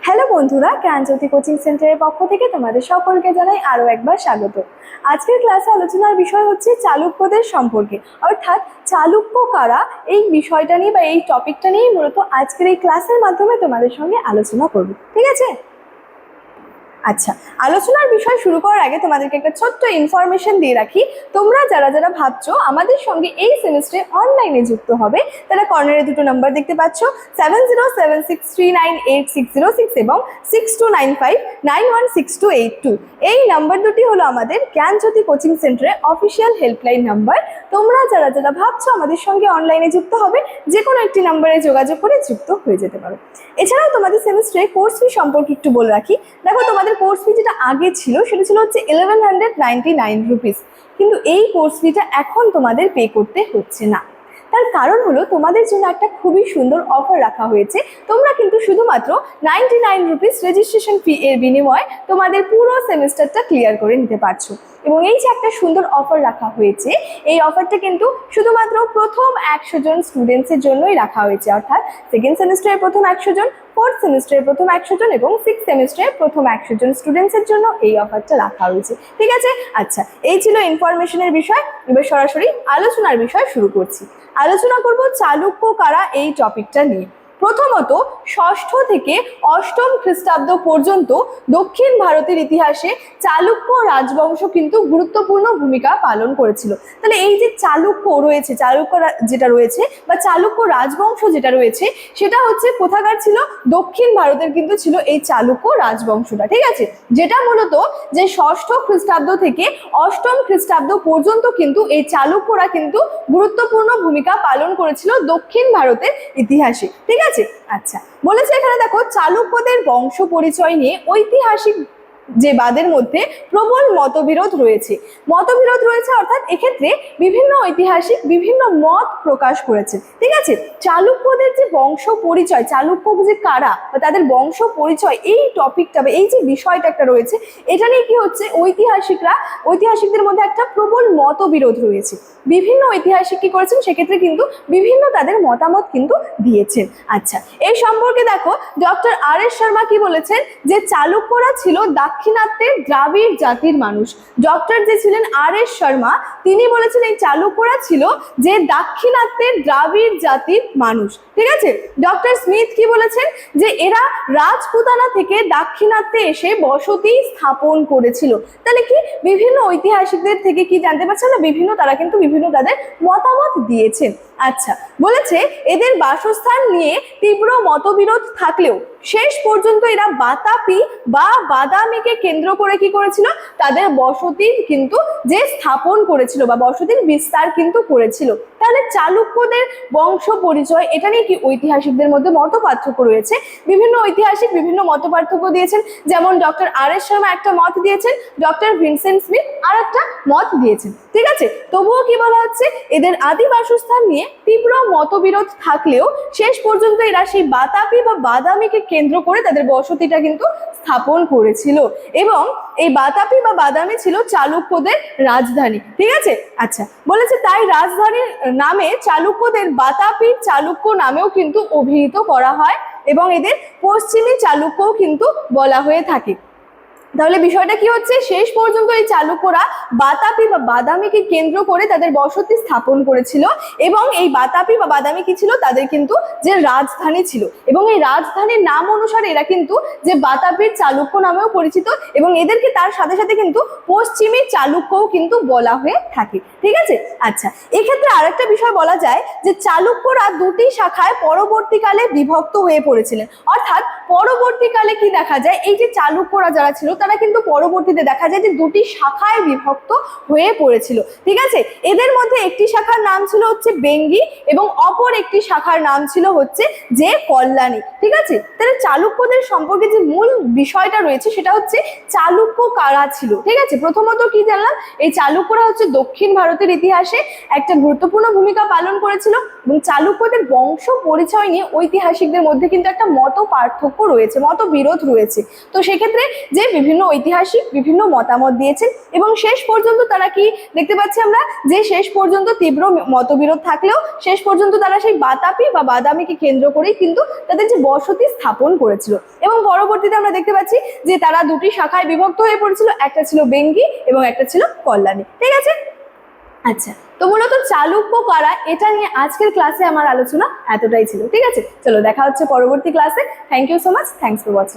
Hello বন্ধুরা, জ্ঞানজ্যোতি coaching সেন্টারের পক্ষ থেকে তোমাদের সকলকে জানাই আরো একবার স্বাগত। আজকের ক্লাসে আলোচনার বিষয় হচ্ছে চালুক্যদের সম্পর্কে, অর্থাৎ চালুক্য কারা, এই বিষয়টা নিয়ে বা এই টপিকটা নিয়ে মূলত আজকের এই ক্লাসের মাধ্যমে তোমাদের সঙ্গে আলোচনা করব। ঠিক আছে? আচ্ছা, আলোচনার বিষয় শুরু করার আগে তোমাদেরকে একটা ছোট্ট ইনফরমেশন দিয়ে রাখি। তোমরা যারা যারা ভাবছো আমাদের সঙ্গে এই সেমিস্টারে অনলাইনে যুক্ত হবে, তারা কর্নারে দুটো নাম্বার দেখতে পাচ্ছ, 7076398606 এবং 6295916282। এই নাম্বার দুটি হলো আমাদের জ্ঞানজ্যোতি কোচিং সেন্টারের অফিসিয়াল হেল্পলাইন নাম্বার। তোমরা যারা যারা ভাবছো আমাদের সঙ্গে অনলাইনে যুক্ত হবে, যে কোনো একটি নাম্বারে যোগাযোগ করে যুক্ত হয়ে যেতে পারো। এছাড়াও তোমাদের সেমিস্টারে কোর্স ফি সম্পর্কে একটু বলে রাখি। দেখো, তোমাদের কোর্স ফি যেটা আগে ছিল সেটা ছিল হচ্ছে 1199 রুপিস, কিন্তু এই কোর্স ফিটা এখন তোমাদের পে করতে হচ্ছে না। তার কারণ হলো তোমাদের জন্য একটা খুবই সুন্দর অফার রাখা হয়েছে। তোমরা কিন্তু শুধুমাত্র 99 রুপিস রেজিস্ট্রেশন ফি এর বিনিময়ে তোমাদের পুরো সেমিস্টারটা ক্লিয়ার করে নিতে পারছো। এবং এই যে একটা সুন্দর অফার রাখা হয়েছে, এই অফারটা কিন্তু শুধুমাত্র প্রথম 100 জন স্টুডেন্টসের জন্যই রাখা হয়েছে, অর্থাৎ সেকেন্ড সেমিস্টারের প্রথম 100 জন, ফোর্থ সেমিস্টারের প্রথম 100 জন এবং সিক্স সেমিস্টারের প্রথম 100 জন স্টুডেন্টসের জন্য এই অফারটা রাখা হয়েছে। ঠিক আছে? আচ্ছা, এই ছিল ইনফরমেশনের বিষয়। এবার সরাসরি আলোচনার বিষয় শুরু করছি। আলোচনা করব চালুক্য কারা এই টপিকটা নিয়ে। প্রথমত, ষষ্ঠ থেকে অষ্টম খ্রিস্টাব্দ পর্যন্ত দক্ষিণ ভারতের ইতিহাসে চালুক্য রাজবংশ কিন্তু গুরুত্বপূর্ণ ভূমিকা পালন করেছিল। তাহলে এই যে চালুক্য রয়েছে, চালুক্য যেটা রয়েছে বা চালুক্য রাজবংশ যেটা রয়েছে, সেটা হচ্ছে কোথাকার ছিল? দক্ষিণ ভারতের কিন্তু ছিল এই চালুক্য রাজবংশটা। ঠিক আছে? যেটা মূলত যে ষষ্ঠ খ্রিস্টাব্দ থেকে অষ্টম খ্রিস্টাব্দ পর্যন্ত কিন্তু এই চালুক্যরা কিন্তু গুরুত্বপূর্ণ ভূমিকা পালন করেছিল দক্ষিণ ভারতের ইতিহাসে। ঠিক আছে? আচ্ছা, বলেছে এখানে দেখো, চালুক্যদের বংশ পরিচয় নিয়ে ঐতিহাসিক যে বাদের মধ্যে প্রবল মতবিরোধ রয়েছে। মতবিরোধ রয়েছে অর্থাৎ এক্ষেত্রে বিভিন্ন ঐতিহাসিক বিভিন্ন মত প্রকাশ করেছে। ঠিক আছে? চালুক্যদের যে বংশ পরিচয়, চালুক্য যে কারা বা তাদের বংশ পরিচয়, এই টপিকটা বা এই যে বিষয়টা একটা রয়েছে, এটা নিয়ে কি হচ্ছে, ঐতিহাসিকদের মধ্যে একটা প্রবল মতবিরোধ রয়েছে। বিভিন্ন ঐতিহাসিক কি করেছেন, সেক্ষেত্রে কিন্তু বিভিন্ন তাদের মতামত কিন্তু দিয়েছেন। আচ্ছা, এই সম্পর্কে দেখো ডক্টর আর.এস. শর্মা কি বলেছেন, যে চালুক্যরা ছিল দাক্ষিণাত্যের দ্রাবিড় জাতির মানুষ। ডক্টর যে ছিলেন আর.এস. শর্মা, তিনি বলেছেন এই চালুক্যরা ছিল যে দাক্ষিণাত্যের দ্রাবিড় জাতির মানুষ। ঠিক আছে? ডক্টর স্মিথ কি বলেছেন, যে এরা রাজপুতানা থেকে দাক্ষিণাত্যে এসে বসতি স্থাপন করেছিল। তাহলে কি বিভিন্ন ঐতিহাসিকদের থেকে কি জানতে পারছেন না, তারা কিন্তু বিভিন্ন তাদের মতামত দিয়েছেন। আচ্ছা, বলেছে এদের বাসস্থান নিয়ে তীব্র মতবিরোধ থাকলেও শেষ পর্যন্ত এরা বাতাপি বা বাদামিকে কেন্দ্র করে কি করেছিল, তাদের বসতি কিন্তু যে স্থাপন করেছিল বা বসতির বিস্তার কিন্তু করেছিল। তাহলে চালুক্যদের বংশ পরিচয়, এটা নিয়ে কি ঐতিহাসিকদের মধ্যে মত পার্থক্য রয়েছে। বিভিন্ন ঐতিহাসিক বিভিন্ন মত পার্থক্য দিয়েছেন, যেমন ডক্টর আর.এস. শর্মা একটা মত দিয়েছেন, ডক্টর ভিনসেন্ট স্মিথ আর একটা মত দিয়েছেন। ঠিক আছে? তবুও কি বলা হচ্ছে, এদের আদি বাসস্থান নিয়ে তীব্র মতবিরোধ থাকলেও শেষ পর্যন্ত এরা সেই বাতাপি বা বাদামিকে কেন্দ্র করে তাদের বসতিটা কিন্তু স্থাপন করেছিল, এবং এই বাতাপি বা বাদামি ছিল চালুক্যদের রাজধানী। ঠিক আছে? আচ্ছা, বলেছে তাই রাজধানীর নামে চালুক্যদের বাতাপি চালুক্য নামেও কিন্তু অভিহিত করা হয়, এবং এদের পশ্চিমী চালুক্যও কিন্তু বলা হয়ে থাকে। তাহলে বিষয়টা কি হচ্ছে, শেষ পর্যন্ত এই চালুক্যরা বাতাপি বা বাদামিকে কেন্দ্র করে তাদের বসতি স্থাপন করেছিল, এবং এই বাতাপি বা বাদামি কি ছিল, তাদের কিন্তু যে রাজধানী ছিল, এবং এই রাজধানীর নাম অনুসারে এরা কিন্তু যে বাতাপির চালুক্য নামেও পরিচিত, এবং এদেরকে তার সাথে সাথে কিন্তু পশ্চিমী চালুক্যও কিন্তু বলা হয়ে থাকে। ঠিক আছে? আচ্ছা, এক্ষেত্রে আরেকটা বিষয় বলা যায়, যে চালুক্যরা দুটি শাখায় পরবর্তীকালে বিভক্ত হয়ে পড়েছিলেন। অর্থাৎ পরবর্তীকালে কি দেখা যায়, এই যে চালুক্যরা যারা ছিল তারা কিন্তু পরবর্তীতে দেখা যায় যে দুটি শাখায় বিভক্ত হয়ে পড়েছিল। ঠিক আছে? এদের মধ্যে একটি শাখার নাম ছিল হচ্ছে বেঙ্গি, এবং অপর একটি শাখার নাম ছিল হচ্ছে যে কল্যাণী। ঠিক আছে? তাহলে চালুক্যদের সম্পর্কে যে মূল বিষয়টা রয়েছে সেটা হচ্ছে চালুক্য কারা ছিল। ঠিক আছে? প্রথমত কি জানলাম, এই চালুক্যরা হচ্ছে দক্ষিণ ভারতের ইতিহাসে একটা গুরুত্বপূর্ণ ভূমিকা পালন করেছিল, এবং চালুক্যদের বংশ পরিচয় নিয়ে ঐতিহাসিকদের মধ্যে কিন্তু একটা মত পার্থক্য মতপার্থক্য রয়েছে, মতবিরোধ রয়েছে। তো সেক্ষেত্রে যে বিভিন্ন ঐতিহাসিক বিভিন্ন মতামত দিয়েছেন এবং শেষ পর্যন্ত তারা কি দেখতে পাচ্ছি আমরা যে শেষ পর্যন্ত তীব্র মতবিরোধ থাকলেও শেষ পর্যন্ত তারা সেই বাতাপি বা বাদামিকে কেন্দ্র করেই কিন্তু তাদের যে বসতি স্থাপন করেছিল। এবং পরবর্তীতে আমরা দেখতে পাচ্ছি যে তারা দুটি শাখায় বিভক্ত হয়ে পড়েছিল, একটা ছিল বেঙ্গি এবং একটা ছিল কল্যাণী। ঠিক আছে, আচ্ছা, তো মূলত চালুক্য কারা এটা নিয়ে আজকের ক্লাসে আমার আলোচনা এতটাই ছিল। ঠিক আছে, চলো দেখা হচ্ছে পরবর্তী ক্লাসে। Thank you so much, thanks for watching.